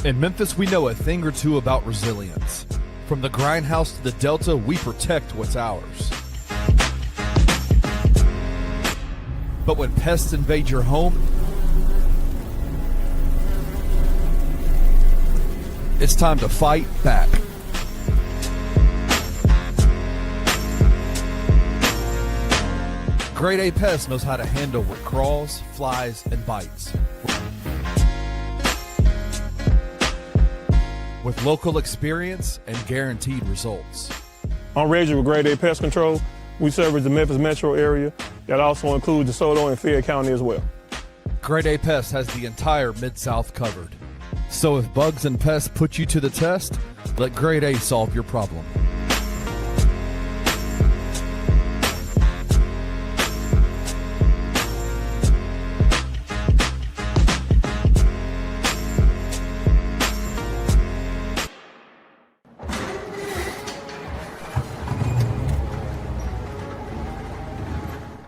In Memphis, we know a thing or two about resilience. From the grindhouse to the Delta, we protect what's ours. But when pests invade your home, it's time to fight back. Grade A Pest knows how to handle what crawls, flies, and bites. With local experience and guaranteed results. I'm Reggie with Grade A Pest Control. We service the Memphis metro area. That also includes DeSoto and Fayette County as well. Grade A Pest has the entire Mid-South covered. So if bugs and pests put you to the test, let Grade A solve your problem.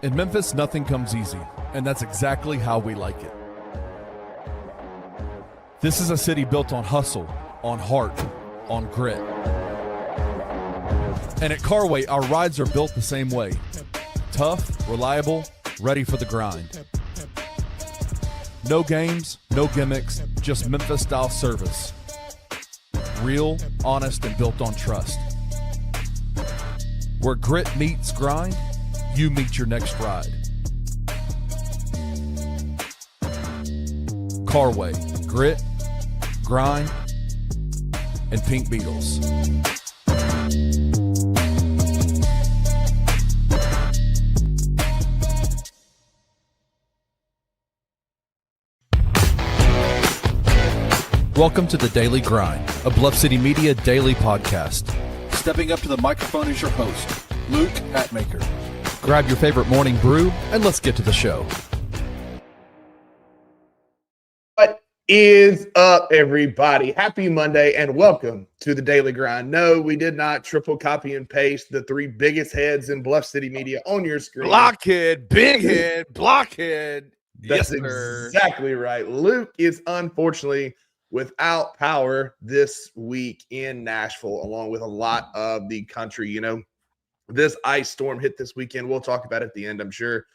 In Memphis, nothing comes easy, and that's exactly how we like it. This is a city built on hustle, on heart, on grit. And at Carway, our rides are built the same way. Tough, reliable, ready for the grind. No games, no gimmicks, just Memphis-style service. Real, honest, and built on trust. Where grit meets grind, you meet your next ride. Carway, grit, grind, and Pink Beetles. Welcome to the Daily Grind, a Bluff City Media daily podcast. Stepping up to the microphone is your host, Luke Hatmaker. Grab your favorite morning brew, and let's get to the show. What is up, everybody? Happy Monday, and welcome to the Daily Grind. No, we did not triple copy and paste the three biggest heads in Bluff City Media on your screen. Blockhead, big head, blockhead. That's yes, sir. Exactly right. Luke is unfortunately without power this week in Nashville, along with a lot of the country. You know, this ice storm hit this weekend. We'll talk about it at the end, I'm sure.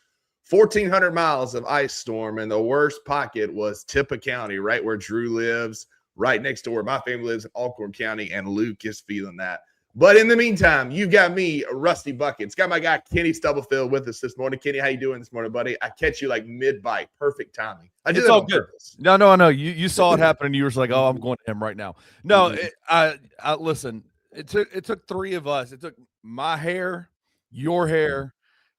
1,400 miles of ice storm, and the worst pocket was Tippah County, right where Drew lives, right next to where my family lives in Alcorn County, and Luke is feeling that. But in the meantime, you've got me, Rusty Buckets. Got my guy Kenny Stubblefield with us this morning. Kenny, how you doing this morning, buddy? I catch you like mid-bite. Perfect timing. I did that on purpose. No, I know. You saw it happen, and you were just like, oh, I'm going to him right now. No, I listen, it took three of us. It took my hair, your hair,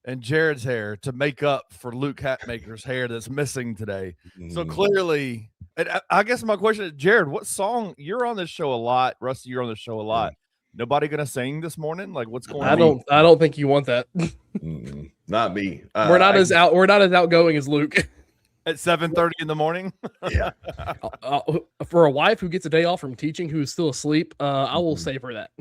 and Jared's hair to make up for Luke Hatmaker's hair that's missing today. So clearly, and I guess my question is, Jared, what song? You're on this show a lot. Rusty, you're on this show a lot. Nobody gonna sing this morning? Like, what's going on? I don't think you want that. Not me. We're not as outgoing as Luke. At 7:30 in the morning. Yeah. For a wife who gets a day off from teaching who is still asleep, I will save her that.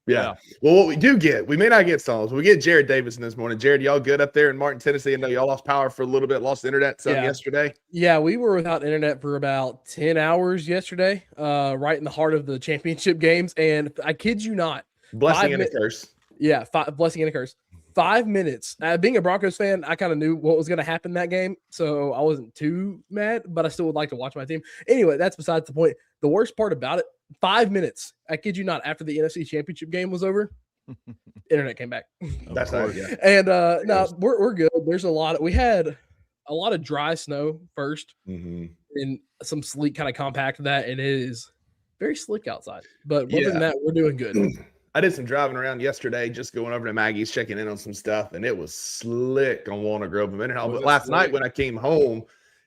Yeah. Well, what we do get, we may not get songs. We get Jared Davidson this morning. Jared, y'all good up there in Martin, Tennessee? I know y'all lost power for a little bit, lost internet yesterday. Yeah, we were without internet for about 10 hours yesterday, right in the heart of the championship games. And I kid you not. Blessing and a curse. Yeah, blessing and a curse. 5 minutes. Being a Broncos fan, I kind of knew what was going to happen that game, so I wasn't too mad, but I still would like to watch my team. Anyway, that's besides the point. The worst part about it, 5 minutes, I kid you not, after the NFC Championship game was over, internet came back. That's right, yeah. And no, we're good. We had a lot of dry snow first, and some sleet kind of compacted that, and it is very slick outside. But other than that, we're doing good. I did some driving around yesterday, just going over to Maggie's, checking in on some stuff, and it was slick on Walnut Grove and Mendenhall. But last night when I came home,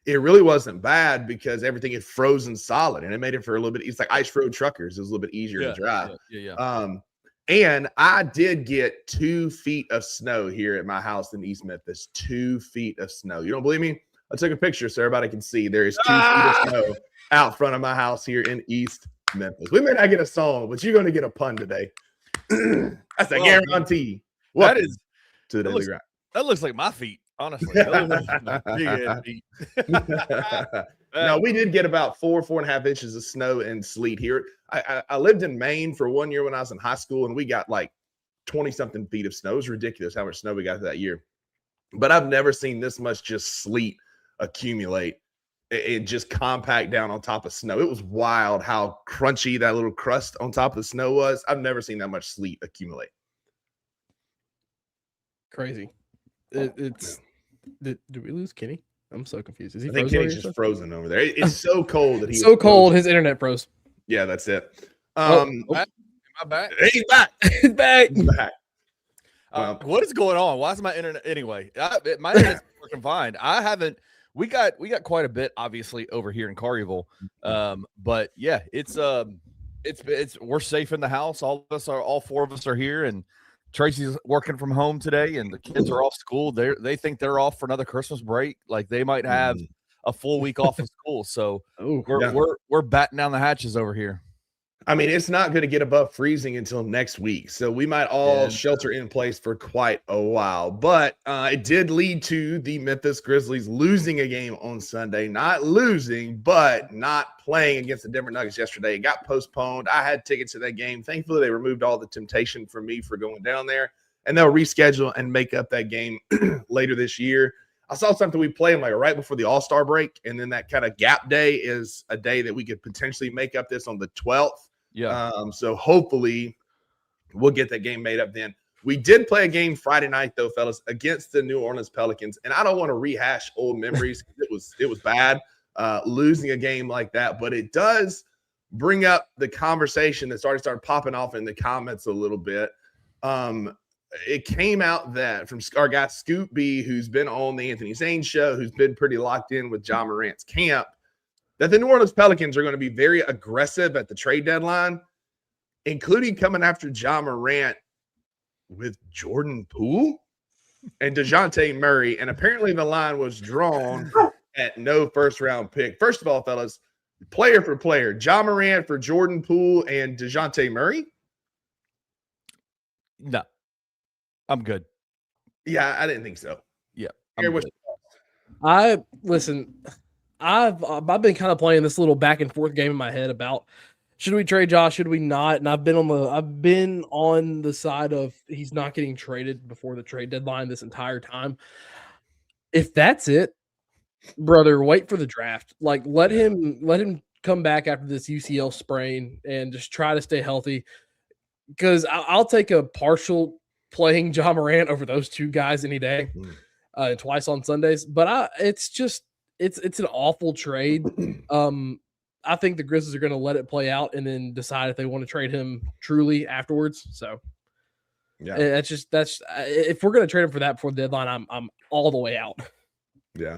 it really wasn't bad because everything had frozen solid, and it made it for a little bit. It's like ice road truckers. It was a little bit easier to drive. And I did get 2 feet of snow here at my house in East Memphis. 2 feet of snow. You don't believe me? I took a picture so everybody can see. There is 2 feet of snow out front of my house here in East Memphis. We may not get a song, but you're going to get a pun today. That's a guarantee. That is to the Daily Grind. That looks like my feet, honestly. That looks like my big ass feet. No, we did get about 4.5 inches of snow and sleet here. I lived in Maine for 1 year when I was in high school, and we got like 20-something feet of snow. It was ridiculous how much snow we got that year. But I've never seen this much just sleet accumulate. It just compact down on top of snow. It was wild how crunchy that little crust on top of the snow was. I've never seen that much sleet accumulate. Crazy. Did we lose Kenny? I'm so confused. Is he I think frozen? Kenny's just frozen over there. It's so cold that he's so cold. His internet froze. Yeah, that's it. Am I back? He's back. He's back. He's back. What is going on? Why is my internet anyway? My internet's working fine. We got quite a bit obviously over here in Collierville. But yeah, it's we're safe in the house. All four of us are here, and Tracy's working from home today, and the kids are off school. They think they're off for another Christmas break. Like they might have a full week off of school. So we're batting down the hatches over here. I mean, it's not going to get above freezing until next week. So we might all shelter in place for quite a while. But it did lead to the Memphis Grizzlies losing a game on Sunday. Not losing, but not playing against the Denver Nuggets yesterday. It got postponed. I had tickets to that game. Thankfully, they removed all the temptation from me for going down there. And they'll reschedule and make up that game later this year. I saw something we played like right before the All-Star break. And then that kind of gap day is a day that we could potentially make up this on the 12th. Yeah. So hopefully we'll get that game made up then. We did play a game Friday night though, fellas, against the New Orleans Pelicans, and I don't want to rehash old memories. It was bad losing a game like that, but it does bring up the conversation that started popping off in the comments a little bit. It came out that from our guy Scoop B, who's been on the Anthony Zane show, who's been pretty locked in with John Morant's camp, that the New Orleans Pelicans are going to be very aggressive at the trade deadline, including coming after John Morant with Jordan Poole and DeJounte Murray. And apparently the line was drawn at no first-round pick. First of all, fellas, player for player, John Morant for Jordan Poole and DeJounte Murray? No, I'm good. Yeah, I didn't think so. Yeah. I've been kind of playing this little back and forth game in my head about should we trade Josh, should we not? And I've been on the side of he's not getting traded before the trade deadline this entire time. If that's it, brother, wait for the draft. Like let him come back after this UCL sprain and just try to stay healthy. Because I'll take a partial playing John Morant over those two guys any day, twice on Sundays. But it's an awful trade. I think the Grizzlies are going to let it play out and then decide if they want to trade him truly afterwards. So, yeah, that's if we're going to trade him for that before the deadline, I'm all the way out. Yeah.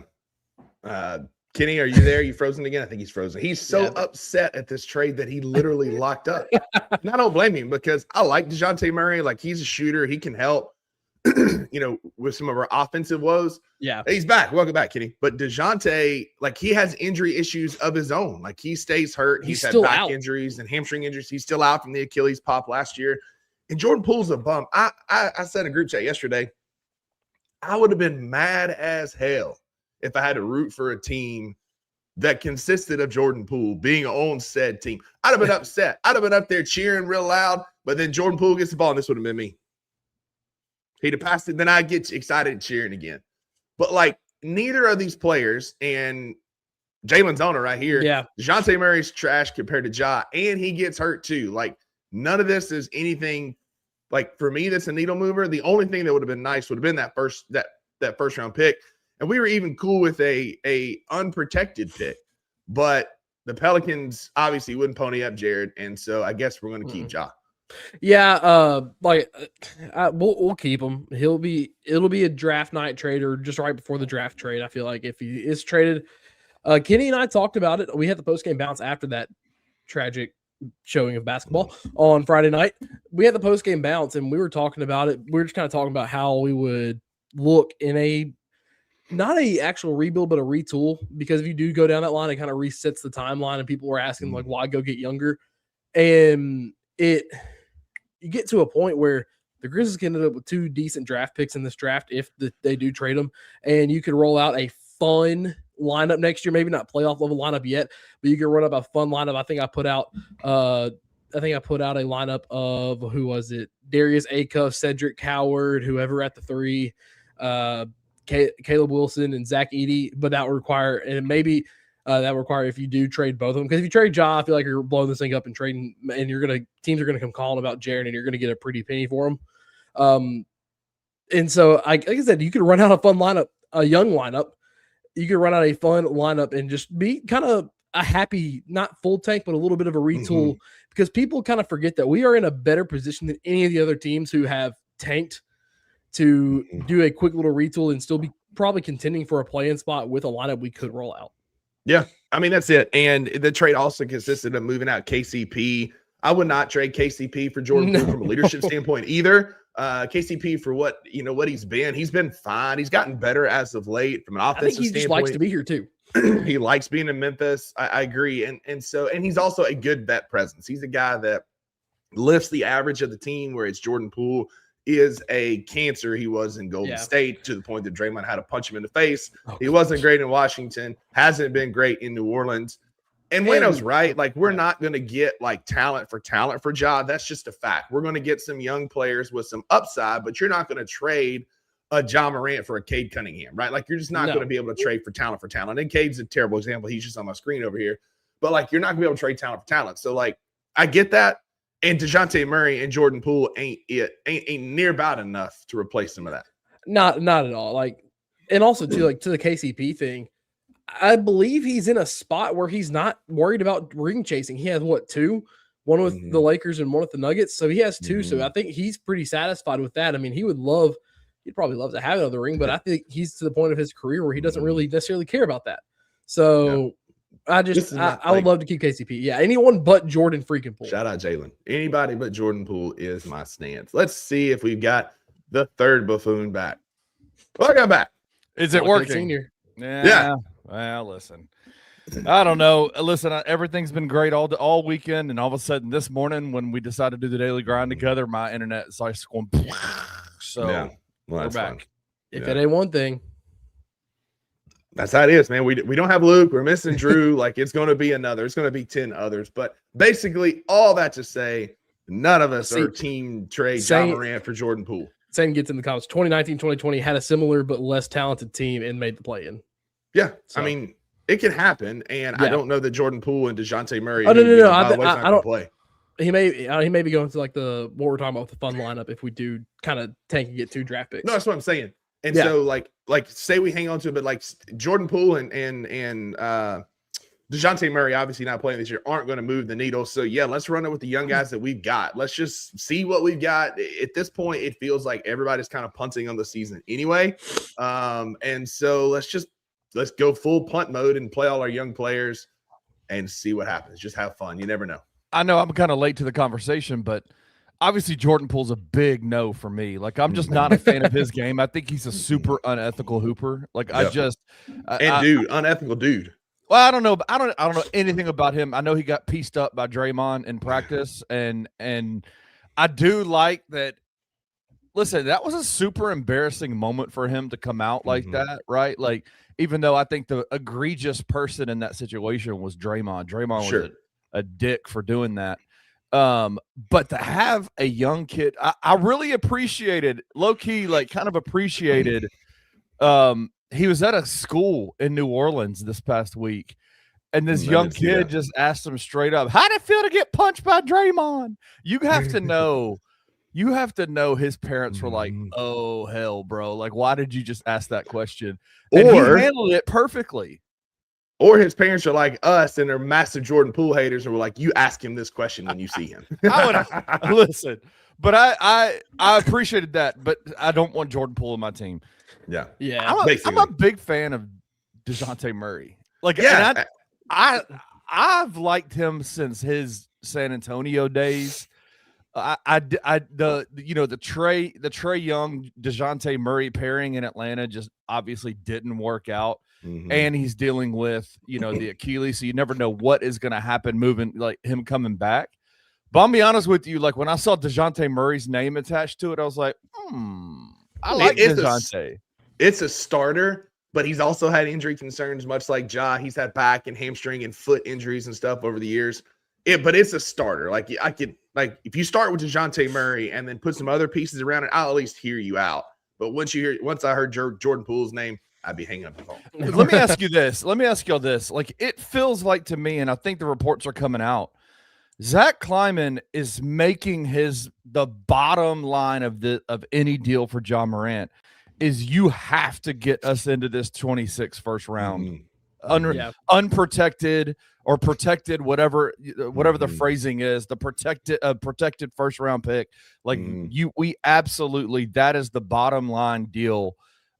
Kenny, are you there? You frozen again? I think he's frozen. He's so upset at this trade that he literally locked up. And I don't blame him because I like DeJounte Murray. Like he's a shooter. He can help. With some of our offensive woes. Yeah. He's back. Welcome back, Kenny. But DeJounte, like he has injury issues of his own. Like he stays hurt. He's had back injuries and hamstring injuries. He's still out from the Achilles pop last year. And Jordan Poole's a bump. I said in a group chat yesterday, I would have been mad as hell if I had to root for a team that consisted of Jordan Poole being on said team. I'd have been upset. I'd have been up there cheering real loud, but then Jordan Poole gets the ball, and this would have been me. He'd have passed it, then I'd get excited and cheering again. But, like, neither of these players, and Jalen's owner right here, DeJounte Murray's trash compared to Ja, and he gets hurt too. Like, none of this is anything, like, for me, that's a needle mover. The only thing that would have been nice would have been that first-round pick. And we were even cool with a unprotected pick. But the Pelicans obviously wouldn't pony up Jared, and so I guess we're going to keep Ja. Yeah, we'll keep him. It'll be a draft night trade or just right before the draft trade. I feel like if he is traded, Kenny and I talked about it. We had the post game bounce after that tragic showing of basketball on Friday night. We had the post game bounce and we were talking about it. We were just kind of talking about how we would look in not a actual rebuild, but a retool. Because if you do go down that line, it kind of resets the timeline, and people were asking like, why go get younger? And you get to a point where the Grizzlies can end up with 2 decent draft picks in this draft if they do trade them, and you could roll out a fun lineup next year. Maybe not playoff level lineup yet, but you can run up a fun lineup. I think I put out a lineup of who was it? Darius Acuff, Cedric Howard, whoever at the 3, Caleb Wilson and Zach Edey. But that would require, and maybe that would require if you do trade both of them. Because if you trade Ja, I feel like you're blowing this thing up and trading, and teams are gonna come calling about Jaren, and you're gonna get a pretty penny for him. And so, like I said, you could run out a fun lineup, a young lineup. You could run out a fun lineup and just be kind of a happy, not full tank, but a little bit of a retool, because people kind of forget that we are in a better position than any of the other teams who have tanked to do a quick little retool and still be probably contending for a play-in spot with a lineup we could roll out. Yeah, I mean, that's it. And the trade also consisted of moving out KCP. I would not trade KCP for Jordan Poole from a leadership standpoint either. KCP for what he's been fine. He's gotten better as of late from an offensive standpoint. I think he just likes to be here too. He likes being in Memphis. I agree. And he's also a good vet presence. He's a guy that lifts the average of the team, whereas Jordan Poole is a cancer. He was in Golden State to the point that Draymond had to punch him in the face. He wasn't great in Washington, hasn't been great in New Orleans. And Wayno's right. Like, we're not going to get like talent for Ja. That's just a fact. We're going to get some young players with some upside, but you're not going to trade a John Morant for a Cade Cunningham, right? Like, you're just not going to be able to trade for talent. And Cade's a terrible example. He's just on my screen over here. But like, you're not going to be able to trade talent for talent. So like, I get that. And DeJounte Murray and Jordan Poole ain't near about enough to replace some of that. Not at all. Like, and also to the KCP thing, I believe he's in a spot where he's not worried about ring chasing. He has two, one with the Lakers and one with the Nuggets. So he has two. So I think he's pretty satisfied with that. I mean, he'd probably love to have another ring, but I think he's to the point of his career where he doesn't really necessarily care about that. So I would love to keep KCP. Yeah. Anyone but Jordan freaking Poole. Shout out Jalen. Anybody but Jordan Poole is my stance. Let's see if we've got the third buffoon back. Welcome back. Is it working? Senior. Yeah. Well, listen, I don't know. Listen, everything's been great all weekend, and all of a sudden this morning when we decided to do the daily grind together, my internet starts going. So we're back. Fun. If it ain't one thing, that's how it is, man. We don't have Luke. We're missing Drew. Like, it's going to be another. It's going to be 10 others. But basically, all that to say, none of us are team trade John Morant for Jordan Poole. Same gets in the comments. 2019-2020 had a similar but less talented team and made the play-in. Yeah, so. I mean, it can happen, and I don't know that Jordan Poole and DeJounte Murray. Oh no! I don't play. He may be going to like what we're talking about with the fun lineup if we do kind of tank and get 2 draft picks. No, that's what I'm saying. And so like say we hang on to it, but like Jordan Poole and DeJounte Murray, obviously not playing this year, aren't going to move the needle. So let's run it with the young guys that we've got. Let's just see what we've got. At this point, it feels like everybody's kind of punting on the season anyway. And so let's go full punt mode and play all our young players and see what happens. Just have fun. You never know. I know I'm kind of late to the conversation, but obviously Jordan Poole's a big no for me. Like, I'm just not a fan of his game. I think he's a super unethical hooper. Like, unethical dude. Well, I don't know. I don't know anything about him. I know he got pieced up by Draymond in practice, and I do like that. Listen, that was a super embarrassing moment for him to come out like that, right? Like, even though I think the egregious person in that situation was Draymond. Draymond was a dick for doing that. But to have a young kid, I really appreciated, low-key, like kind of appreciated. He was at a school in New Orleans this past week, and this young kid just asked him straight up, "How'd it feel to get punched by Draymond?" You have to know. You have to know his parents were like, "Oh hell, bro! Like, why did you just ask that question?" And he handled it perfectly. Or his parents are like us, and they're massive Jordan Poole haters, and we're like, "You ask him this question when you see him." I would listen, but I appreciated that, but I don't want Jordan Poole in my team. Yeah. I'm a big fan of DeJounte Murray. Like, I've liked him since his San Antonio days. The Trae Young DeJounte Murray pairing in Atlanta just obviously didn't work out. And he's dealing with, the Achilles. So you never know what is going to happen moving, like him coming back. But I'll be honest with you, like when I saw DeJounte Murray's name attached to it, I was like, I like DeJounte. It's a starter, but he's also had injury concerns, much like Ja. He's had back and hamstring and foot injuries and stuff over the years. But it's a starter. Like I could, like if you start with DeJounte Murray and then put some other pieces around it, I'll at least hear you out. But once I heard Jordan Poole's name, I'd be hanging up the phone. Let me ask you this. Let me ask y'all this. Like it feels like to me, and I think the reports are coming out, Zach Kleiman is making the bottom line of any deal for Ja Morant is you have to get us into this 26 first round. Unprotected or protected, whatever the phrasing is, the protected first round pick. Like we absolutely, that is the bottom line deal.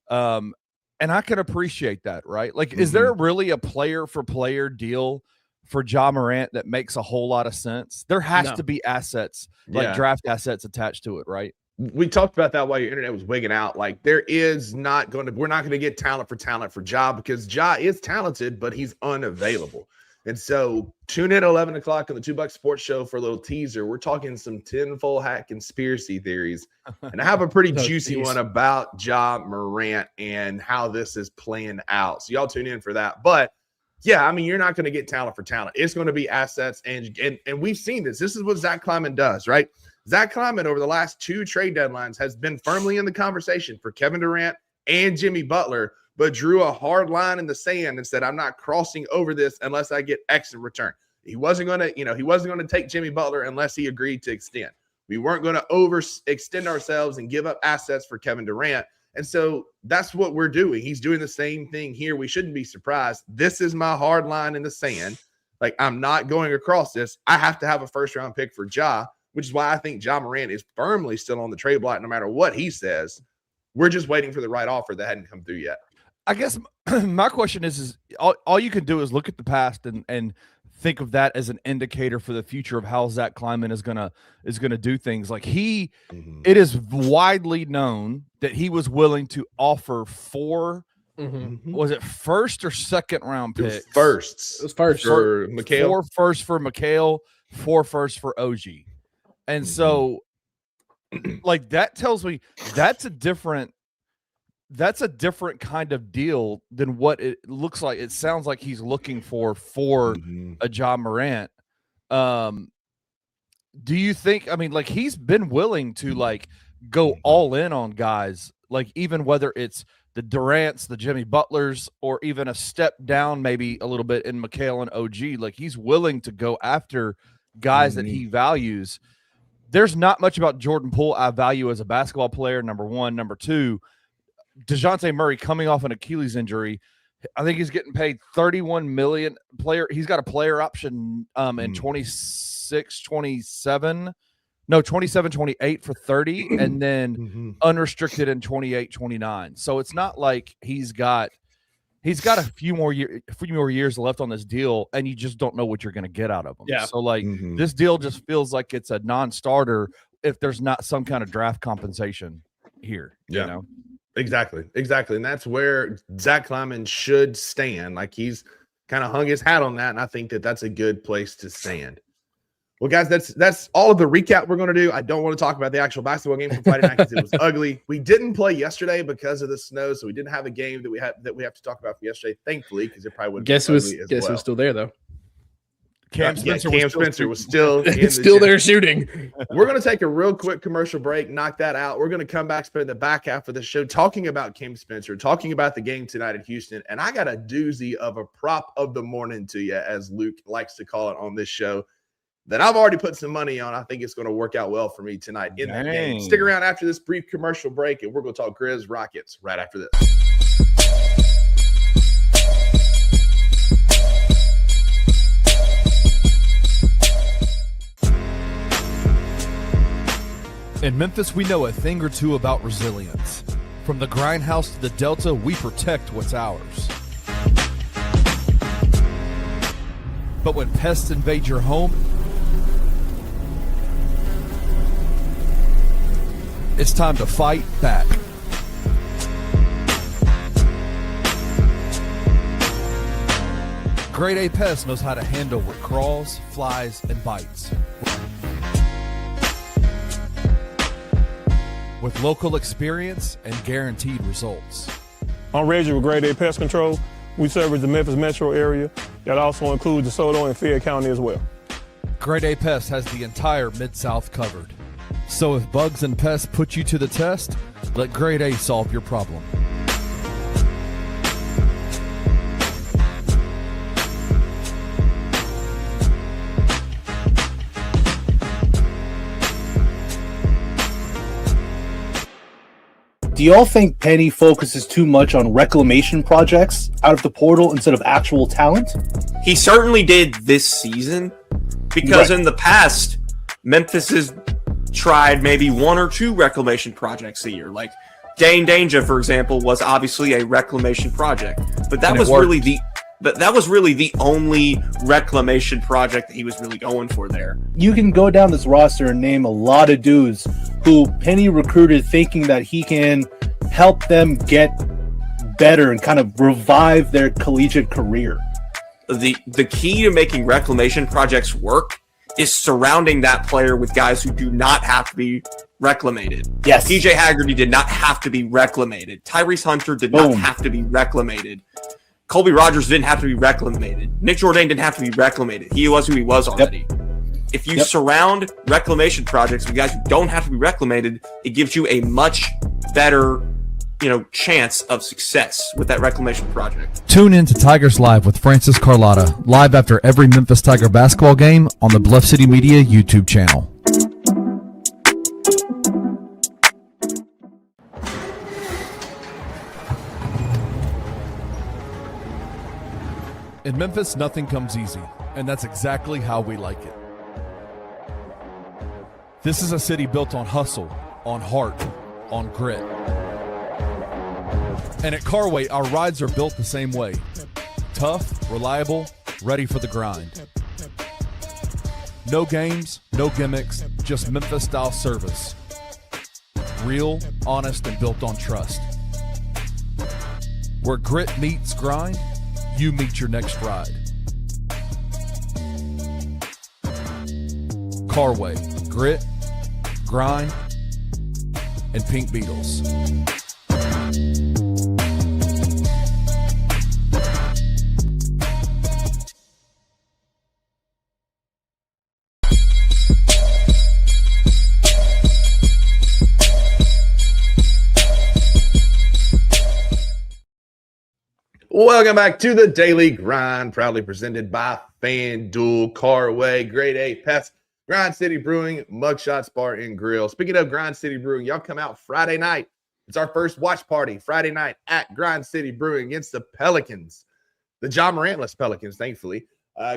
And I can appreciate that, right? Like, is there really a player for player deal for Ja Morant that makes a whole lot of sense? There has to be assets, like draft assets attached to it, right? We talked about that while your internet was wigging out. Like we're not going to get talent for Ja because Ja is talented, but he's unavailable. And so tune in at 11 o'clock on the $2 Sports Show for a little teaser. We're talking some tinfoil hat conspiracy theories. And I have a pretty juicy one about Ja Morant and how this is playing out. So y'all tune in for that. But yeah, I mean, you're not going to get talent for talent. It's going to be assets. And we've seen this. This is what Zach Kleiman does, right? Zach Kleiman over the last 2 trade deadlines has been firmly in the conversation for Kevin Durant and Jimmy Butler, but drew a hard line in the sand and said, I'm not crossing over this unless I get X in return. He wasn't going to take Jimmy Butler unless he agreed to extend. We weren't going to overextend ourselves and give up assets for Kevin Durant. And so that's what we're doing. He's doing the same thing here. We shouldn't be surprised. This is my hard line in the sand. Like, I'm not going across this. I have to have a first-round pick for Ja, which is why I think Ja Morant is firmly still on the trade block no matter what he says. We're just waiting for the right offer that hadn't come through yet. I guess my question is all you can do is look at the past and think of that as an indicator for the future of how Zach Kleiman is gonna do things. Like it is widely known that he was willing to offer 4 was it first or second round picks? It was first for Mikal. 4 first for Mikal, 4 first for OG. And so like that tells me that's a different kind of deal than what it looks like. It sounds like he's looking for a Ja Morant. Do you think, I mean, like he's been willing to like go all in on guys, like even whether it's the Durants, the Jimmy Butlers, or even a step down maybe a little bit in Mikal and OG, like he's willing to go after guys that he values. There's not much about Jordan Poole I value as a basketball player, number one. Number two, DeJounte Murray coming off an Achilles injury. I think he's getting paid $31 million. He's got a player option in 27, 28 for 30, and then unrestricted in 28, 29. So it's not like he's got a few more years left on this deal, and you just don't know what you're going to get out of him. Yeah. So like this deal just feels like it's a non-starter if there's not some kind of draft compensation here. Yeah. You know? Exactly. And that's where Zach Kleiman should stand. Like he's kind of hung his hat on that, and I think that that's a good place to stand. Well, guys, that's all of the recap we're going to do. I don't want to talk about the actual basketball game from Friday night because it was ugly. We didn't play yesterday because of the snow, so we didn't have a game that we have to talk about from yesterday. Thankfully, because it probably would. Guess who was still there though? Cam Spencer was still there shooting. We're going to take a real quick commercial break, knock that out. We're going to come back, spend the back half of the show talking about Cam Spencer, talking about the game tonight at Houston. And I got a doozy of a prop of the morning to you, as Luke likes to call it on this show, that I've already put some money on. I think it's going to work out well for me tonight in that game. Stick around after this brief commercial break, and we're going to talk Grizz Rockets right after this. In Memphis, we know a thing or two about resilience. From the grindhouse to the Delta, we protect what's ours. But when pests invade your home, it's time to fight back. Grade A Pest knows how to handle what crawls, flies, and bites. With local experience and guaranteed results. I'm Reggie with Grade A Pest Control. We service the Memphis metro area. That also includes DeSoto and Fayette County as well. Grade A Pest has the entire Mid-South covered. So if bugs and pests put you to the test, let Grade A solve your problem. Do y'all think Penny focuses too much on reclamation projects out of the portal instead of actual talent? He certainly did this season, because in the past, Memphis has tried maybe 1 or 2 reclamation projects a year. Like Dane Danger, for example, was obviously a reclamation project, but that was really the only reclamation project that he was really going for there. You can go down this roster and name a lot of dudes who Penny recruited thinking that he can help them get better and kind of revive their collegiate career. The key to making reclamation projects work is surrounding that player with guys who do not have to be reclamated. Yes. TJ Haggerty did not have to be reclamated. Tyrese Hunter did not have to be reclamated. Colby Rogers didn't have to be reclamated. Nick Jourdain didn't have to be reclamated. He was who he was already. If you surround reclamation projects with guys who don't have to be reclamated, it gives you a much better, chance of success with that reclamation project. Tune in to Tigers Live with Francis Carlotta, live after every Memphis Tiger basketball game on the Bluff City Media YouTube channel. In Memphis, nothing comes easy, and that's exactly how we like it. This is a city built on hustle, on heart, on grit. And at Carway, our rides are built the same way. Tough, reliable, ready for the grind. No games, no gimmicks, just Memphis-style service. Real, honest, and built on trust. Where grit meets grind, you meet your next ride. Carway, grit, grind, and Pink Beetles. Welcome back to the Daily Grind, proudly presented by FanDuel, Carway, Grade A Pest, Grind City Brewing, Mugshots Bar and Grill. Speaking of Grind City Brewing, y'all come out Friday night. It's our first watch party Friday night at Grind City Brewing against the Pelicans, the John Morantless Pelicans, thankfully.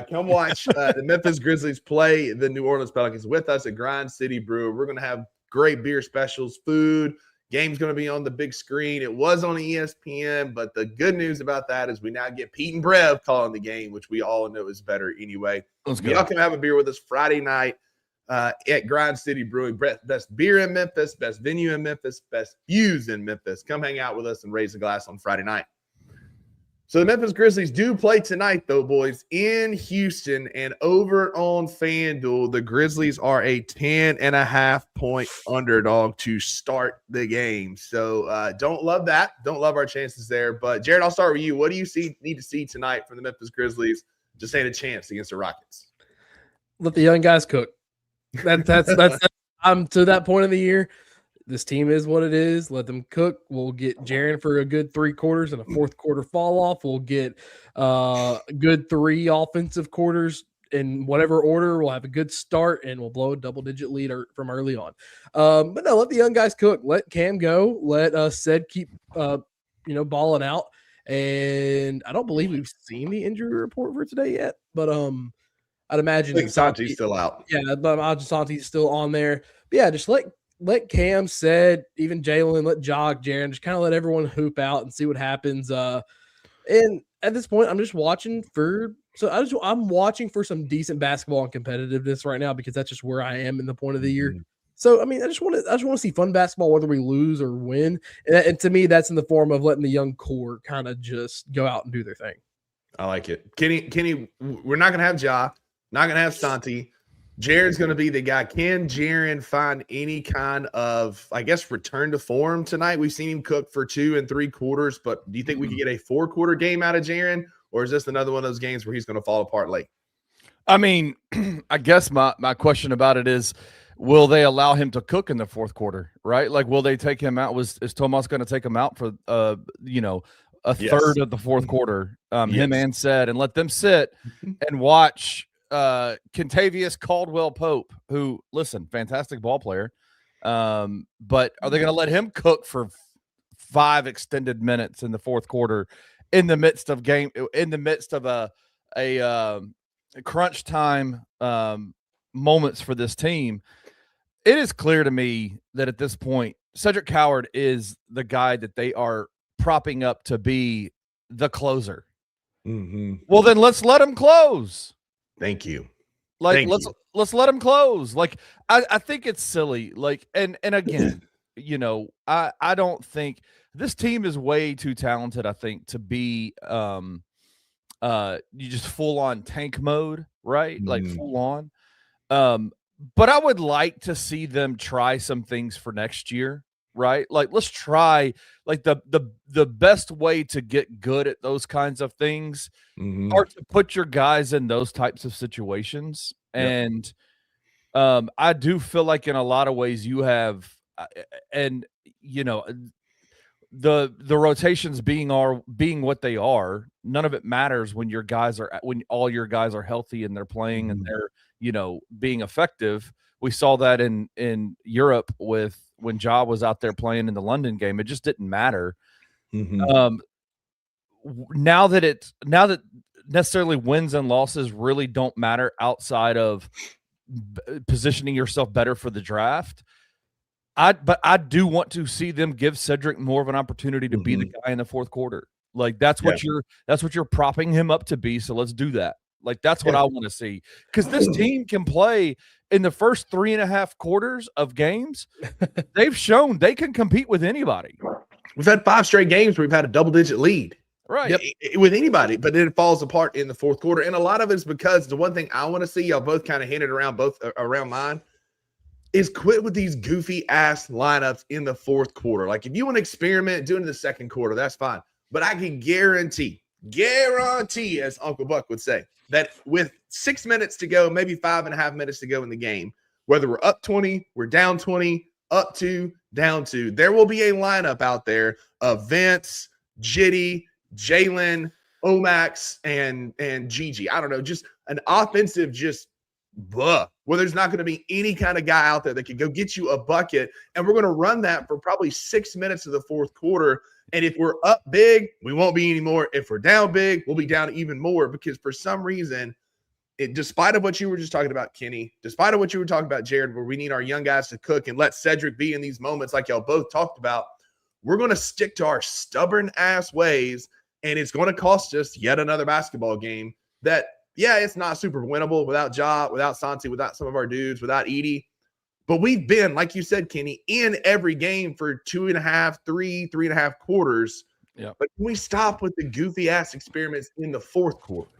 Come watch the Memphis Grizzlies play the New Orleans Pelicans with us at Grind City Brew. We're going to have great beer specials, food. Game's going to be on the big screen. It was on ESPN, but the good news about that is we now get Pete and Brev calling the game, which we all know is better anyway. Y'all can have a beer with us Friday night at Grind City Brewing. Best beer in Memphis, best venue in Memphis, best views in Memphis. Come hang out with us and raise a glass on Friday night. So the Memphis Grizzlies do play tonight, though, boys, in Houston. And over on FanDuel, the Grizzlies are a 10.5-point underdog to start the game. So don't love that. Don't love our chances there. But, Jared, I'll start with you. What do you need to see tonight from the Memphis Grizzlies to stand a chance against the Rockets? Let the young guys cook. That's I'm to that point of the year. This team is what it is. Let them cook. We'll get Jaren for a good 3 quarters and a fourth quarter fall off. We'll get good 3 offensive quarters in whatever order. We'll have a good start and we'll blow a double-digit lead from early on. But no, let the young guys cook. Let Cam go. Let Sed keep balling out. And I don't believe we've seen the injury report for today yet, but I'd imagine Santi's still out. Yeah, but Santi's still on there. But yeah, just let Cam, Sed, even Jalen, let Jog, Jaren, just kind of let everyone hoop out and see what happens. And at this point, I'm just watching I'm watching for some decent basketball and competitiveness right now because that's just where I am in the point of the year. So I mean, I just want to see fun basketball, whether we lose or win. And to me, that's in the form of letting the young core kind of just go out and do their thing. I like it. Kenny, we're not gonna have Ja, not gonna have Santi. Jaren's going to be the guy. Can Jaren find any kind of, I guess, return to form tonight? We've seen him cook for 2 and 3 quarters, but do you think we could get a 4-quarter game out of Jaren, or is this another one of those games where he's going to fall apart late? I mean, I guess my question about it is, will they allow him to cook in the fourth quarter, right? Like, will they take him out? Is Tomas going to take him out for, a third of the fourth quarter, him and said, and let them sit and watch Kentavious Caldwell-Pope, who, listen, fantastic ball player. But are they going to let him cook for 5 extended minutes in the fourth quarter in the midst of a crunch time moments for this team? It is clear to me that at this point, Cedric Howard is the guy that they are propping up to be the closer. Well, then let's let him close. Thank you. Let's let him close. Like, I think it's silly. Like, and again, I don't think this team is way too talented, I think, to be you just full on tank mode, right? Like full on. But I would like to see them try some things for next year, right? Like, let's try, like, the best way to get good at those kinds of things are to put your guys in those types of situations. And I do feel like in a lot of ways you have, and the rotations being what they are, none of it matters when all your guys are healthy and they're playing and they're being effective. We saw that in Europe when Ja was out there playing in the London game. It just didn't matter. Now that necessarily wins and losses really don't matter outside of positioning yourself better for the draft. But I do want to see them give Cedric more of an opportunity to be the guy in the fourth quarter. Like, that's what you're propping him up to be. So let's do that. Like, that's what I want to see, because this team can play in the first 3.5 quarters of games. They've shown they can compete with anybody. We've had 5 straight games where we've had a double-digit lead, right? With anybody, but then it falls apart in the fourth quarter. And a lot of it's because the one thing I want to see, y'all both kind of hinted around mine, is quit with these goofy ass lineups in the fourth quarter. Like, if you want to experiment, do it in the second quarter, that's fine. But I can guarantee, as Uncle Buck would say, that with 6 minutes to go, maybe 5.5 minutes to go in the game, whether we're up 20, we're down 20, up 2, down 2, there will be a lineup out there of Vince, Jitty, Jalen, Omax, and Gigi. I don't know, just an offensive where there's not going to be any kind of guy out there that could go get you a bucket. And we're going to run that for probably 6 minutes of the fourth quarter. And if we're up big, we won't be anymore. If we're down big, we'll be down even more, because for some reason, despite of what you were just talking about, Kenny, despite of what you were talking about, Jared, where we need our young guys to cook and let Cedric be in these moments like y'all both talked about, we're going to stick to our stubborn ass ways, and it's going to cost us yet another basketball game that, it's not super winnable without Ja, without Santi, without some of our dudes, without Edie. But we've been, like you said, Kenny, in every game for 2.5, 3.5 quarters. Yeah. But can we stop with the goofy ass experiments in the fourth quarter?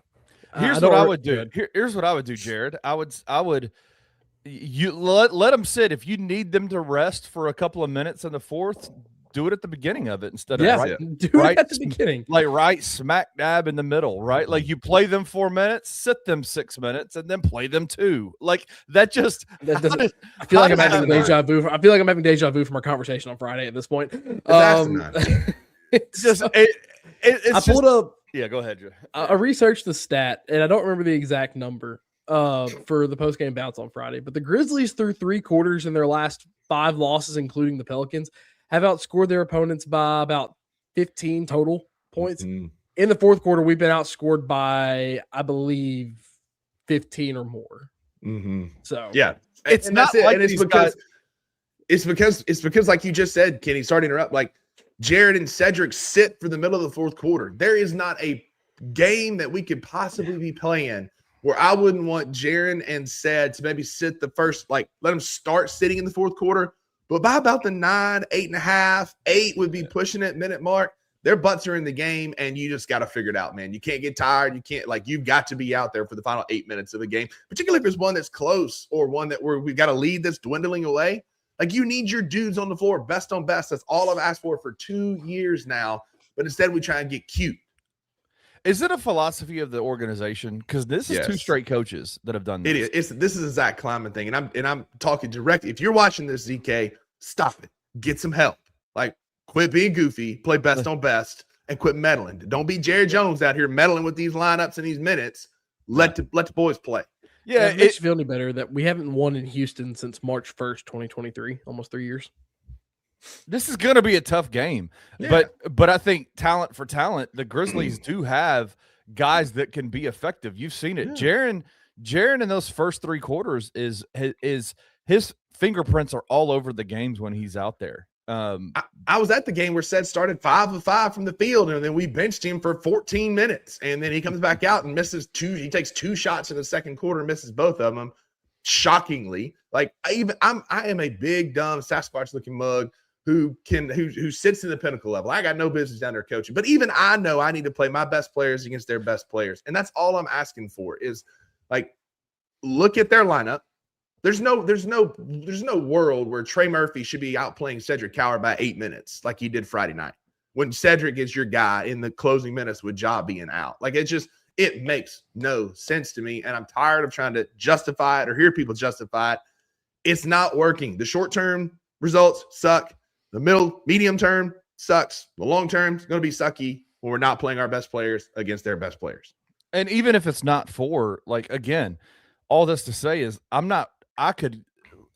Here's what I would do. Here's what I would do, Jared. I would you let them sit. If you need them to rest for a couple of minutes in the fourth, do it at the beginning of it instead of right at the beginning. Like right smack dab in the middle, right? Like, you play them 4 minutes, sit them 6 minutes, and then play them 2. Like, that just I feel like I'm having deja vu. I feel like I'm having deja vu from our conversation on Friday at this point. It's just I pulled up. Yeah, go ahead, Joe. I researched the stat, and I don't remember the exact number for the post-game bounce on Friday, but the Grizzlies through 3 quarters in their last 5 losses, including the Pelicans, have outscored their opponents by about 15 total points. In the fourth quarter, we've been outscored by, I believe, 15 or more. So it's not like it's because like you just said, Kenny, sorry to interrupt, like Jared and Cedric sit for the middle of the fourth quarter. There is not a game that we could possibly be playing where I wouldn't want Jared and Ced to maybe sit the first, like, let them start sitting in the fourth quarter. But by about the 9, 8.5, 8 would be pushing it minute mark. their butts are in the game, and you just got to figure it out, man. You can't get tired. You can't, you've got to be out there for the final 8 minutes of a game, particularly if it's one that's close or one that where we've got a lead that's dwindling away. You need your dudes on the floor, best on best. That's all I've asked for 2 years now. But instead, we try and get cute. Is it a philosophy of the organization? Because this is 2 straight coaches that have done this. It is. This is a Zach Kleiman thing, and I'm talking directly. If you're watching this, ZK, stop it. Get some help. Quit being goofy. Play best on best, and quit meddling. Don't be Jerry Jones out here meddling with these lineups and these minutes. Let the boys play. Yeah, it makes you feel any better that we haven't won in Houston since March 1st, 2023, almost 3 years. This is going to be a tough game, but I think talent for talent, the Grizzlies do have guys that can be effective. You've seen it. Jaren in those first 3 quarters is his fingerprints are all over the games when he's out there. I was at the game where Sed started 5 of 5 from the field, and then we benched him for 14 minutes, and then he comes back out and misses 2. He takes 2 shots in the second quarter, misses both of them. Shockingly, I am a big dumb Sasquatch looking mug who sits in the pinnacle level. I got no business down there coaching, but even I know I need to play my best players against their best players, and that's all I'm asking for is look at their lineup. There's no world where Trey Murphy should be outplaying Cedric Coward by 8 minutes like he did Friday night when Cedric is your guy in the closing minutes with Ja being out. It makes no sense to me, and I'm tired of trying to justify it or hear people justify it. It's not working. The short-term results suck. The medium term sucks. The long term is going to be sucky when we're not playing our best players against their best players. And even if it's not for, again, all this to say is I could,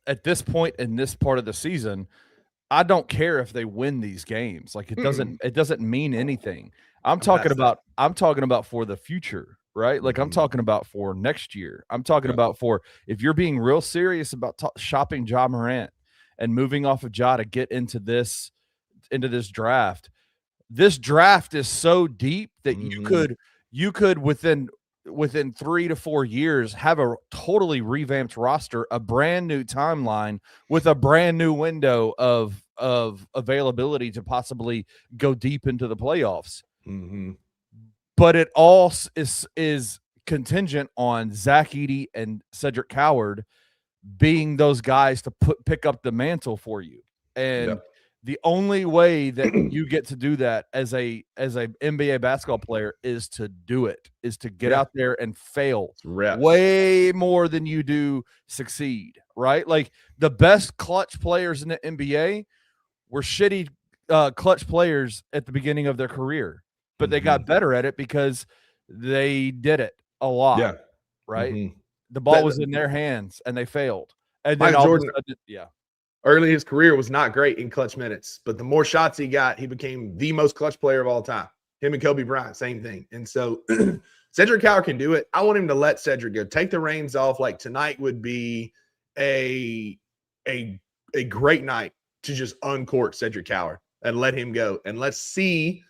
at this point in this part of the season, I don't care if they win these games. It doesn't mean anything. I'm talking about for the future, right? I'm talking about for next year. I'm talking about for if you're being real serious about shopping Ja Morant and moving off of Ja to get into this draft. This draft is so deep that you could within 3 to 4 years have a totally revamped roster, a brand new timeline with a brand new window of availability to possibly go deep into the playoffs. But it all is contingent on Zach Edey and Cedric Coward being those guys to pick up the mantle for you. And the only way that you get to do that as a NBA basketball player is to get out there and fail way more than you do succeed, right? The best clutch players in the NBA were shitty clutch players at the beginning of their career, but they got better at it because they did it a lot, right? The ball was in their hands and they failed. And then Jordan, early in his career was not great in clutch minutes, but the more shots he got, he became the most clutch player of all time. Him and Kobe Bryant, same thing. And so Cedric Coward can do it. I want him to let Cedric go. Take the reins off. Tonight would be a great night to just uncork Cedric Coward and let him go. And let's see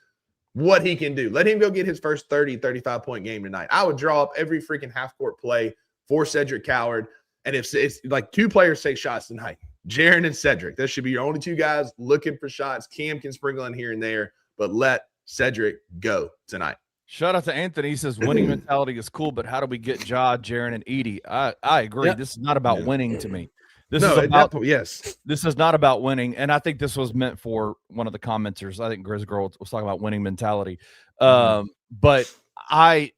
what he can do. Let him go get his first 30, 35-point game tonight. I would draw up every freaking half-court play for Cedric Coward. And if it's 2 players take shots tonight, Jaren and Cedric, that should be your only 2 guys looking for shots. Cam can sprinkle in here and there, but let Cedric go tonight. Shout out to Anthony. He says winning mentality is cool, but how do we get Ja, Jaren, and Edey? I agree. Yep. This is not about winning to me. This is not about winning, and I think this was meant for one of the commenters. I think Grizz Girl was talking about winning mentality. But I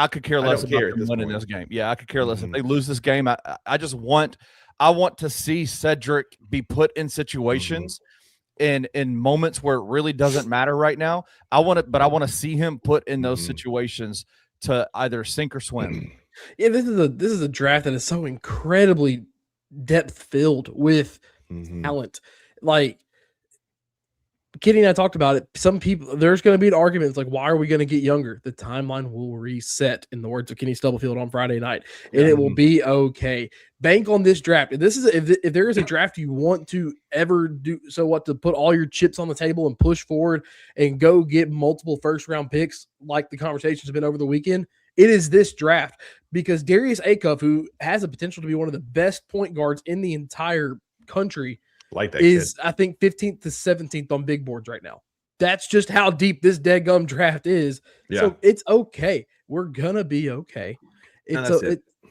could care less about them winning this game. Yeah, I could care less if they lose this game. I just want to see Cedric be put in situations in moments where it really doesn't matter right now. I want to see him put in those situations to either sink or swim. Yeah, this is a draft that is so incredibly depth filled with talent. Kitty and I talked about it. Some people, there's going to be an argument. It's why are we going to get younger? The timeline will reset, in the words of Kenny Stubblefield on Friday night, and it will be okay. Bank on this draft. If there is a draft you want to ever do, to put all your chips on the table and push forward and go get multiple first-round picks, like the conversation's been over the weekend, it is this draft, because Darius Acuff, who has the potential to be one of the best point guards in the entire country, that is kid. I think 15th to 17th on big boards right now. That's just how deep this deadgum draft is. Yeah. So it's okay. We're gonna be okay.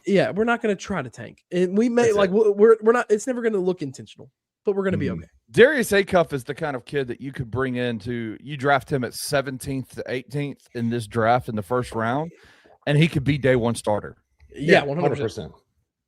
Yeah, we're not gonna try to tank. And we may we're not. It's never gonna look intentional, but we're gonna be okay. Darius Acuff is the kind of kid that you could bring into. You draft him at 17th to 18th in this draft in the first round, and he could be day one starter. Yeah, 100%.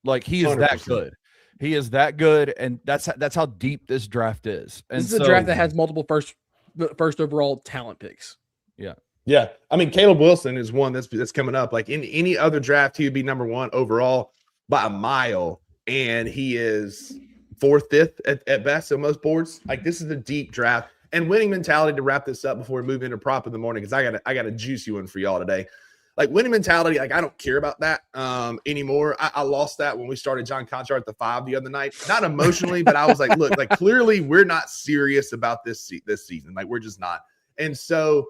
Like he is 100%. That good. He is that good, and that's how deep this draft is. And this is a draft that has multiple first overall talent picks. Yeah. Yeah. I mean, Caleb Wilson is one that's coming up. Like in any other draft, he would be number one overall by a mile. And he is 4th, 5th at best on most boards. Like this is a deep draft. And winning mentality, to wrap this up before we move into prop in the morning, because I got a juicy one for y'all today. Like winning mentality, like I don't care about that anymore. I lost that when we started John Conchar at the 5 the other night. Not emotionally, but I was like, look, like clearly we're not serious about this season. Like we're just not. And so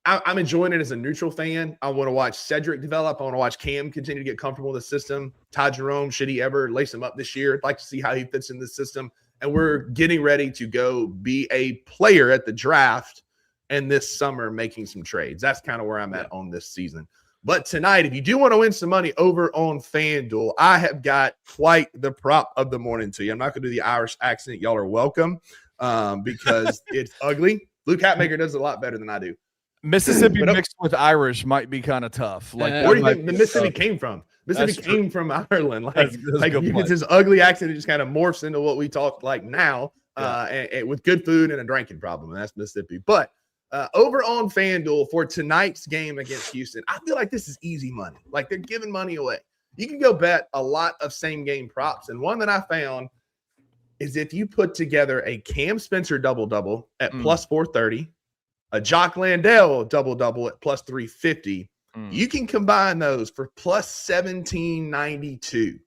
I'm enjoying it as a neutral fan. I want to watch Cedric develop. I want to watch Cam continue to get comfortable with the system. Ty Jerome, should he ever lace him up this year? I'd like to see how he fits in this system. And we're getting ready to go be a player at the draft and this summer making some trades. That's kind of where I'm at on this season. But tonight, if you do want to win some money over on FanDuel, I have got quite the prop of the morning to you. I'm not going to do the Irish accent. Y'all are welcome because it's ugly. Luke Hatmaker does it a lot better than I do. Mississippi mixed with Irish might be kind of tough. Like, where do you think the Mississippi came from? Mississippi came from Ireland. Like it's his ugly accent. It just kind of morphs into what we talk like now, and with good food and a drinking problem. And that's Mississippi. But over on FanDuel for tonight's game against Houston, I feel like this is easy money. Like they're giving money away. You can go bet a lot of same game props. And one that I found is if you put together a Cam Spencer double-double at plus 430, a Jock Landale double-double at plus 350, you can combine those for plus 1792.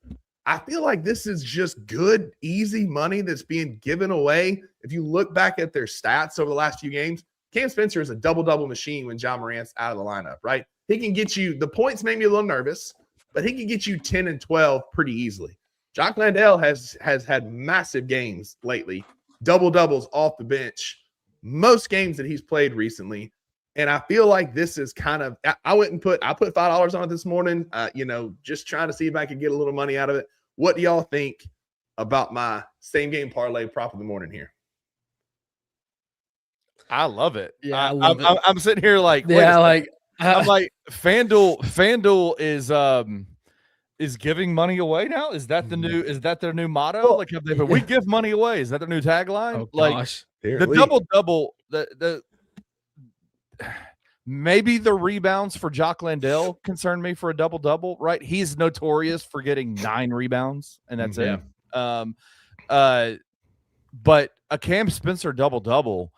I feel like this is just good, easy money that's being given away. If you look back at their stats over the last few games, Cam Spencer is a double-double machine when John Morant's out of the lineup, right? He can get you – the points made me a little nervous, but he can get you 10 and 12 pretty easily. Jock Landale has had massive games lately, double-doubles off the bench, most games that he's played recently. And I feel like this is kind of – I put $5 on it this morning, just trying to see if I could get a little money out of it. What do y'all think about my same-game parlay prop of the morning here? I love it. Yeah, I love it. I'm sitting here like, I'm like, FanDuel is giving money away now. Is that their new motto? Like, we give money away. Is that their new tagline? Oh, gosh. The double-double, maybe the rebounds for Jock Landale concern me for a double-double, right? He's notorious for getting 9 rebounds, and that's it. But a Cam Spencer double-double,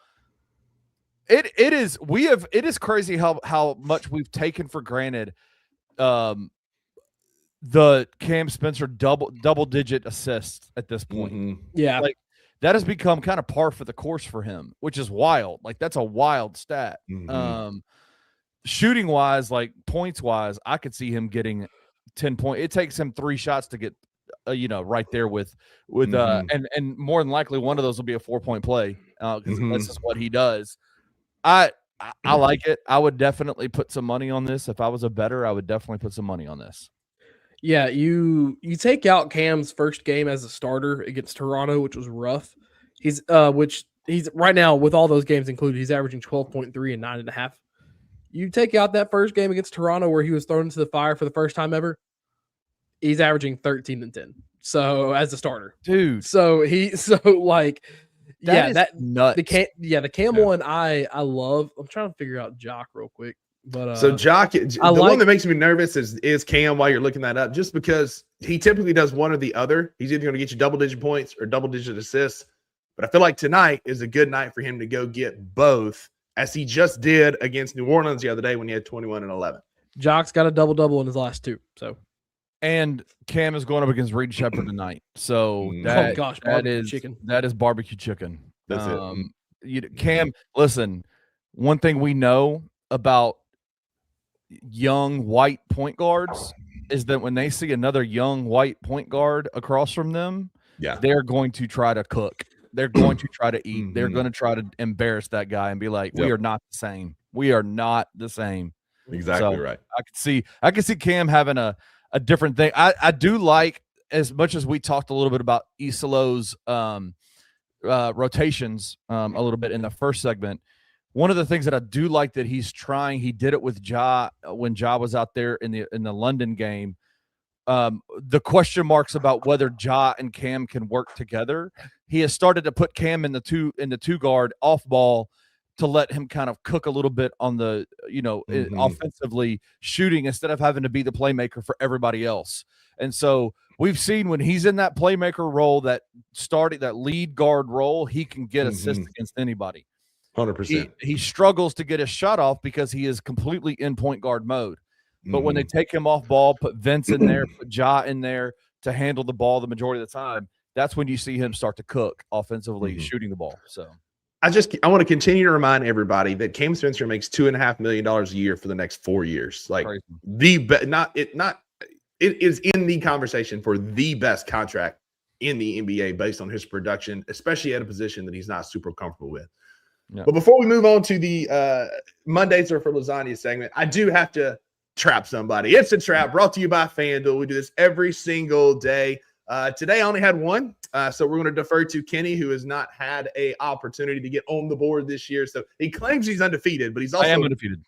it is crazy how much we've taken for granted the Cam Spencer double-digit assists at this point. Yeah. Like, that has become kind of par for the course for him, which is wild. Like, that's a wild stat. Shooting wise, like points wise, I could see him getting 10 points. It takes him 3 shots to get, right there with and more than likely one of those will be a 4-point play because this is what he does. I like it. I would definitely put some money on this. If I was a bettor, I would definitely put some money on this. Yeah, you take out Cam's first game as a starter against Toronto, which was rough. He's right now with all those games included, he's averaging 12.3 and 9.5. You take out that first game against Toronto where he was thrown into the fire for the first time ever, he's averaging 13 and 10. So as a starter, dude. That's nuts. The Cam one I love. I'm trying to figure out Jock real quick. But so Jock, one that makes me nervous is Cam while you're looking that up, just because he typically does one or the other. He's either going to get you double-digit points or double-digit assists. But I feel like tonight is a good night for him to go get both, as he just did against New Orleans the other day when he had 21 and 11. Jock's got a double-double in his last 2. So, and Cam is going up against Reed Shepherd tonight. So that is barbecue chicken. That's it. Cam, listen, one thing we know about young white point guards is that when they see another young white point guard across from them, they're going to try to cook. they're going to try to eat. Mm-hmm. They're going to try to embarrass that guy and be like, we are not the same. We are not the same. Exactly right. I can see Cam having a different thing. I do like, as much as we talked a little bit about Isolo's rotations a little bit in the first segment, one of the things that I do like that he's trying, he did it with Ja when Ja was out there in the London game. The question marks about whether Ja and Cam can work together. He has started to put Cam in the two guard off ball to let him kind of cook a little bit on the, offensively shooting instead of having to be the playmaker for everybody else. And so we've seen when he's in that playmaker role, that lead guard role, he can get assists against anybody. 100%. He struggles to get his shot off because he is completely in point guard mode. But when they take him off ball, put Vince in there, put Ja in there to handle the ball the majority of the time, that's when you see him start to cook offensively, shooting the ball. So I want to continue to remind everybody that Cam Spencer makes $2.5 million a year for the next 4 years. Like it is in the conversation for the best contract in the NBA based on his production, especially at a position that he's not super comfortable with. Yeah. But before we move on to the Mondays are for lasagna segment, I do have to trap somebody. It's a trap brought to you by FanDuel. We do this every single day. Today I only had one, so we're going to defer to Kenny, who has not had an opportunity to get on the board this year. So he claims he's undefeated, but I am undefeated.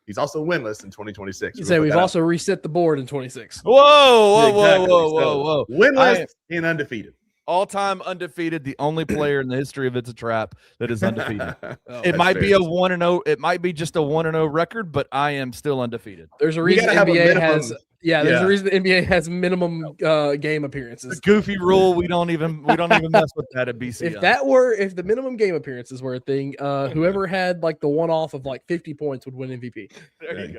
He's also winless in 2026. You say we've also reset the board in 26. Whoa. Winless and undefeated. All-time undefeated, the only player in the history of It's a Trap that is undefeated. It might be a 1-0. It might be just a 1-0 record, but I am still undefeated. There's a reason the NBA has. There's a reason the NBA has minimum game appearances. The goofy rule. We don't even mess with that at BC. If the minimum game appearances were a thing, whoever had like the one-off of like 50 points would win MVP.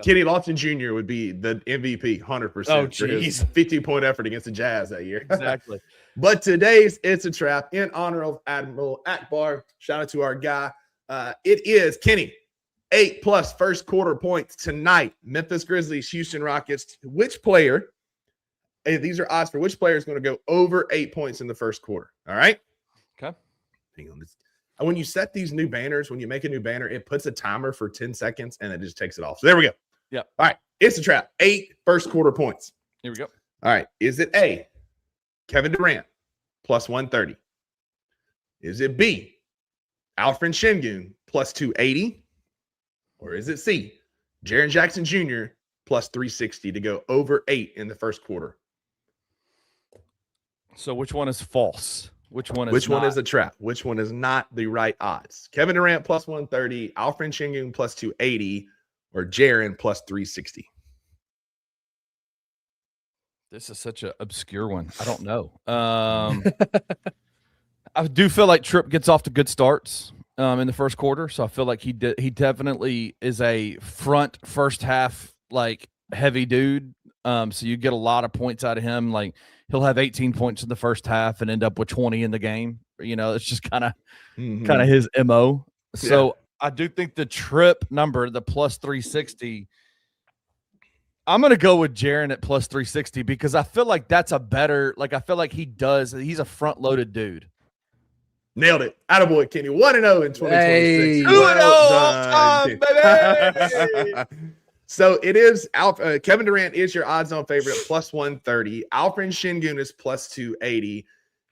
Kenny Lofton Jr. would be the MVP 100%. Oh, jeez. 50-point effort against the Jazz that year. Exactly. But today's It's a Trap in honor of Admiral Akbar. Shout out to our guy. It is Kenny. 8+ first quarter points tonight. Memphis Grizzlies, Houston Rockets. Which player? These are odds for which player is going to go over 8 points in the first quarter. All right. Okay. Hang on. When you set these new banners, when you make a new banner, it puts a timer for 10 seconds and it just takes it off. So there we go. Yeah. All right. It's a trap. 8 first quarter points. Here we go. All right. Is it A, Kevin Durant, plus 130? Is it B, Alfred Şengün, plus 280? Or is it C, Jaren Jackson Jr., plus 360 to go over 8 in the first quarter? So which one is false? Which one is a trap? Which one is not the right odds? Kevin Durant plus 130, Alfred Şengün plus 280, or Jaren plus 360? This is such an obscure one. I don't know. I do feel like Tripp gets off to good starts in the first quarter, so I feel like he definitely is a first half like heavy dude. So you get a lot of points out of him. Like he'll have 18 points in the first half and end up with 20 in the game. It's just kind of his MO. So I do think the Tripp number, the plus 360. I'm going to go with Jaren at plus 360 because I feel like that's a better, I feel like he's a front loaded dude. Nailed it. Attaboy, Kenny. 1-0 in 2026. Hey. 2-0 baby. So it is Kevin Durant is your odds-on favorite, plus 130. Alfred Şengün is plus 280.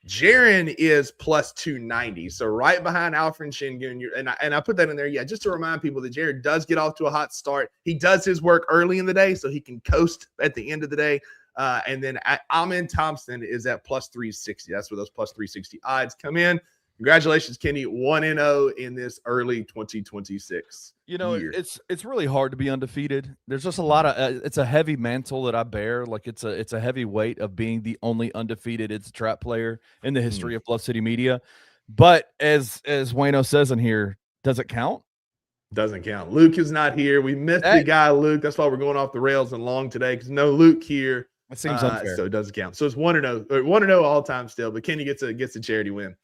Jaren is plus 290. So right behind Alfred Şengün, and I put that in there, just to remind people that Jaren does get off to a hot start. He does his work early in the day so he can coast at the end of the day. And then Amen Thompson is at plus 360. That's where those plus 360 odds come in. Congratulations, Kenny. 1-0 in this early 2026. Year. It's really hard to be undefeated. There's just a lot of it's a heavy mantle that I bear. Like it's a heavy weight of being the only undefeated It's a Trap player in the history of Bluff City Media. But as Wayno says in here, does it count? Doesn't count. Luke is not here. We missed the guy, Luke. That's why we're going off the rails and long today because no Luke here. It seems unfair. So it doesn't count. So it's 1-0. 1-0 all time still. But Kenny gets a charity win.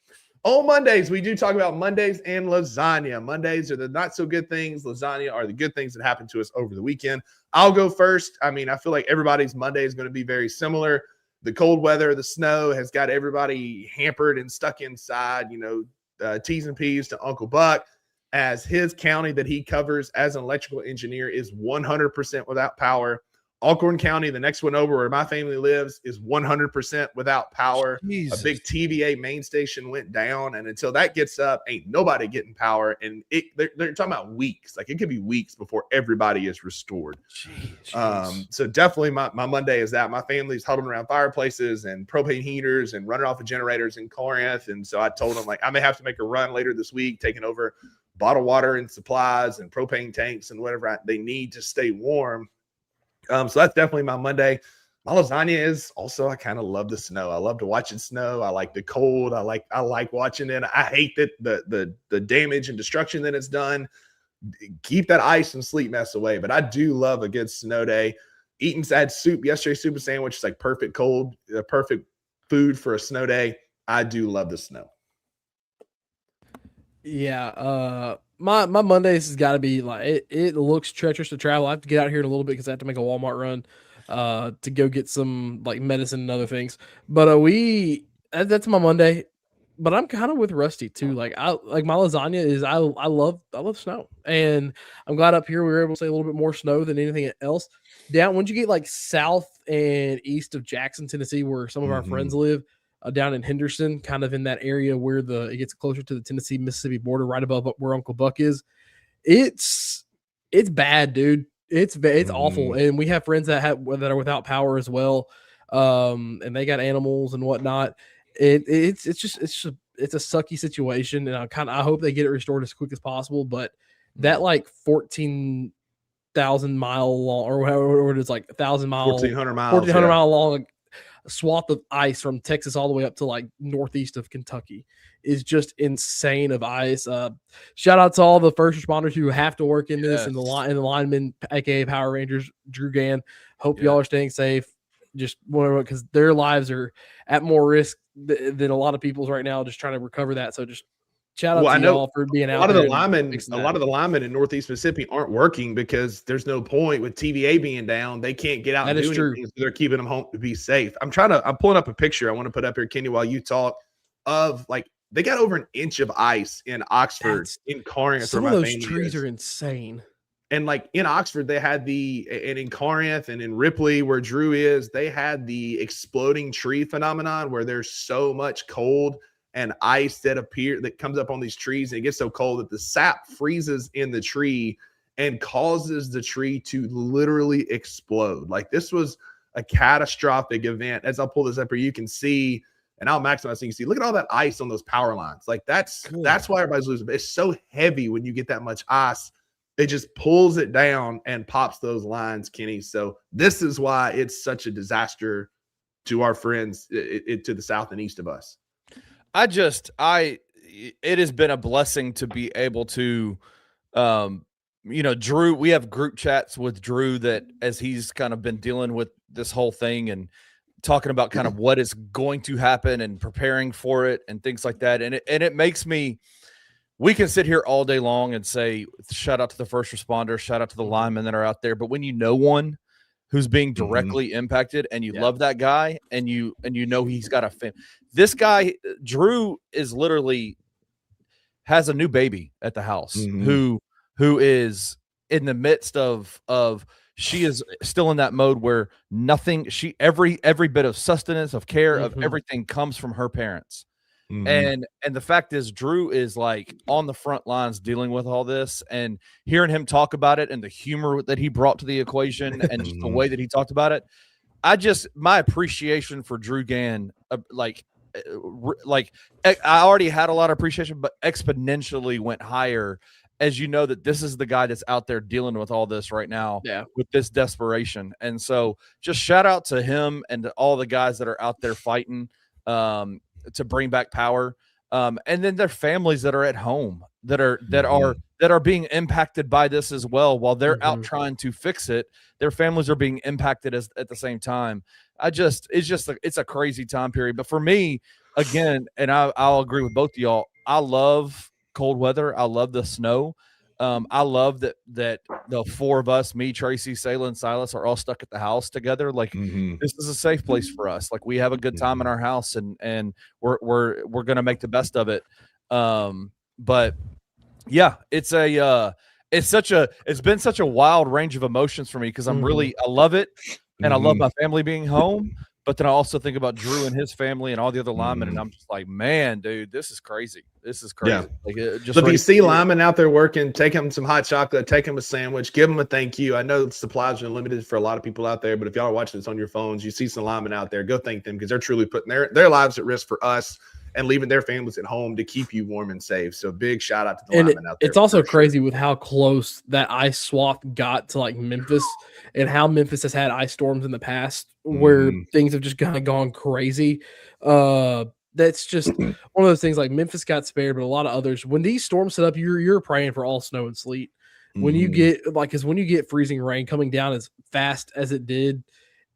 On Mondays, we do talk about Mondays and lasagna. Mondays are the not so good things. Lasagna are the good things that happened to us over the weekend. I'll go first. I mean, I feel like everybody's Monday is going to be very similar. the cold weather, the snow has got everybody hampered and stuck inside. T's and P's to Uncle Buck, as his county that he covers as an electrical engineer is 100% without power. Alcorn County, the next one over where my family lives, is 100% without power. Jesus. A big TVA main station went down, and until that gets up, ain't nobody getting power. And they're talking about weeks. Like, it could be weeks before everybody is restored. Jeez. So definitely my Monday is that. My family's huddled around fireplaces and propane heaters and running off of generators in Corinth. And so I told them, like, I may have to make a run later this week, taking over bottled water and supplies and propane tanks and whatever they need to stay warm. So that's definitely my Monday. My lasagna is also, I kind of love the snow. I love to watch it snow. I like the cold. I like watching it. I hate that the damage and destruction that it's done. Keep that ice and sleet mess away. But I do love a good snow day. Eating sad soup yesterday, soup and sandwich is like perfect cold, perfect food for a snow day. I do love the snow. Yeah, my Mondays has got to be like it looks treacherous to travel. I have to get out here in a little bit because I have to make a Walmart run to go get some like medicine and other things. But that's my Monday. But I'm kind of with Rusty too. Like my lasagna is I love snow, and I'm glad up here we were able to say a little bit more snow than anything else. Down once you get like south and east of Jackson, Tennessee, where some of our friends live. Down in Henderson, kind of in that area where it gets closer to the Tennessee-Mississippi border, right above where Uncle Buck is. It's bad, dude. It's awful. And we have friends that are without power as well. And they got animals and whatnot. It's a sucky situation. And I hope they get it restored as quick as possible. But that like 14,000 mile long or whatever it is, like 1,000 miles, 1,400 miles, 1,400 mile long swath of ice from Texas all the way up to like northeast of Kentucky is just insane of ice. Shout out to all the first responders who have to work in this and the linemen, aka Power Rangers, Drew Gann. Hope y'all are staying safe. Just whatever, because their lives are at more risk than a lot of people's right now, just trying to recover that. So just shout out to y'all for being out. A lot of the linemen in Northeast Mississippi aren't working because there's no point with TVA being down. They can't get out and do anything, so they're keeping them home to be safe. I'm pulling up a picture I want to put up here, Kenny, while you talk, of like they got over an inch of ice in Oxford, in Corinth. Some of those trees are insane. And like in Oxford, they had and in Corinth and in Ripley, where Drew is, they had the exploding tree phenomenon where there's so much cold and ice that comes up on these trees, and it gets so cold that the sap freezes in the tree and causes the tree to literally explode. Like, this was a catastrophic event. As I'll pull this up here, you can see, and I'll maximize so you can see, look at all that ice on those power lines. Like, that's why everybody's losing. It's so heavy when you get that much ice. It just pulls it down and pops those lines, Kenny. So this is why it's such a disaster to our friends to the south and east of us. It has been a blessing to be able to, Drew, we have group chats with Drew that as he's kind of been dealing with this whole thing and talking about kind of what is going to happen and preparing for it and things like that. And it makes me, we can sit here all day long and say, shout out to the first responders, shout out to the linemen that are out there. But when you know one who's being directly impacted and you love that guy and you know he's got a this guy, Drew, is literally has a new baby at the house who is in the midst of she is still in that mode where nothing, every bit of sustenance, of care, of everything comes from her parents. And the fact is, Drew is like on the front lines dealing with all this, and hearing him talk about it and the humor that he brought to the equation and just the way that he talked about it. My appreciation for Drew Gann, I already had a lot of appreciation, but exponentially went higher as you know that this is the guy that's out there dealing with all this right now with this desperation. And so just shout out to him and to all the guys that are out there fighting to bring back power. And then their families that are at home that are being impacted by this as well. While they're out trying to fix it, their families are being impacted at the same time. It's a crazy time period. But for me, again, and I'll agree with both of y'all, I love cold weather. I love the snow. I love that the four of us, me, Tracy, Sayla, and Silas, are all stuck at the house together. Like this is a safe place for us. Like we have a good time in our house, and we're gonna make the best of it. But yeah, it's been such a wild range of emotions for me because I love it, and I love my family being home. But then I also think about Drew and his family and all the other linemen, and I'm just like, man, dude, this is crazy. This is crazy. Yeah. Like, so if you see linemen out there working, take them some hot chocolate, take them a sandwich, give them a thank you. I know supplies are limited for a lot of people out there, but if y'all are watching this on your phones, you see some linemen out there, go thank them because they're truly putting their lives at risk for us and leaving their families at home to keep you warm and safe. So big shout out to the linemen out there. It's also crazy with how close that ice swath got to like Memphis and how Memphis has had ice storms in the past where things have just kind of gone crazy. That's just one of those things. Like Memphis got spared, but a lot of others, when these storms set up, you're praying for all snow and sleet. When you get because when you get freezing rain coming down as fast as it did,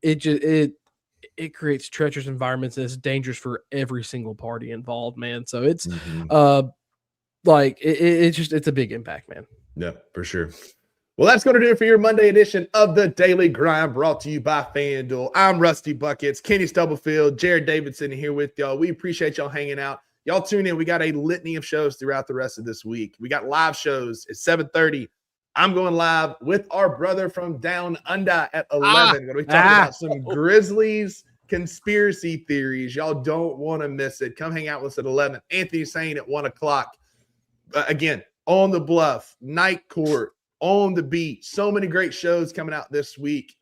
it creates treacherous environments and it's dangerous for every single party involved, man. So it's it's a big impact, man. Yeah, for sure. Well, that's going to do it for your Monday edition of the Daily Grind, brought to you by FanDuel. I'm Rusty Buckets, Kenny Stubblefield, Jared Davidson here with y'all. We appreciate y'all hanging out. Y'all tune in. We got a litany of shows throughout the rest of this week. We got live shows at 7:30. I'm going live with our brother from down under at 11. Going to be talking about some Grizzlies conspiracy theories. Y'all don't want to miss it. Come hang out with us at 11. Anthony Sane at 1 o'clock. Again, on the bluff, night court, on the beat. So many great shows coming out this week.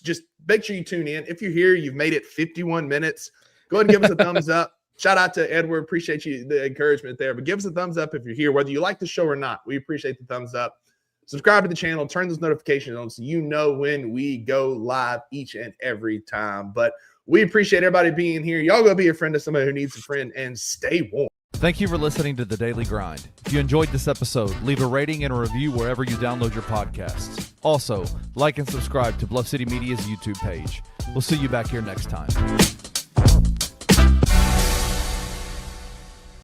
Just make sure you tune in. If you're here, you've made it 51 minutes. Go ahead and give us a thumbs up. Shout out to Edward. Appreciate the encouragement there. But give us a thumbs up if you're here, whether you like the show or not. We appreciate the thumbs up. Subscribe to the channel. Turn those notifications on so you know when we go live each and every time. But we appreciate everybody being here. Y'all go be a friend to somebody who needs a friend and stay warm. Thank you for listening to The Daily Grind. If you enjoyed this episode, leave a rating and a review wherever you download your podcasts. Also, like and subscribe to Bluff City Media's YouTube page. We'll see you back here next time.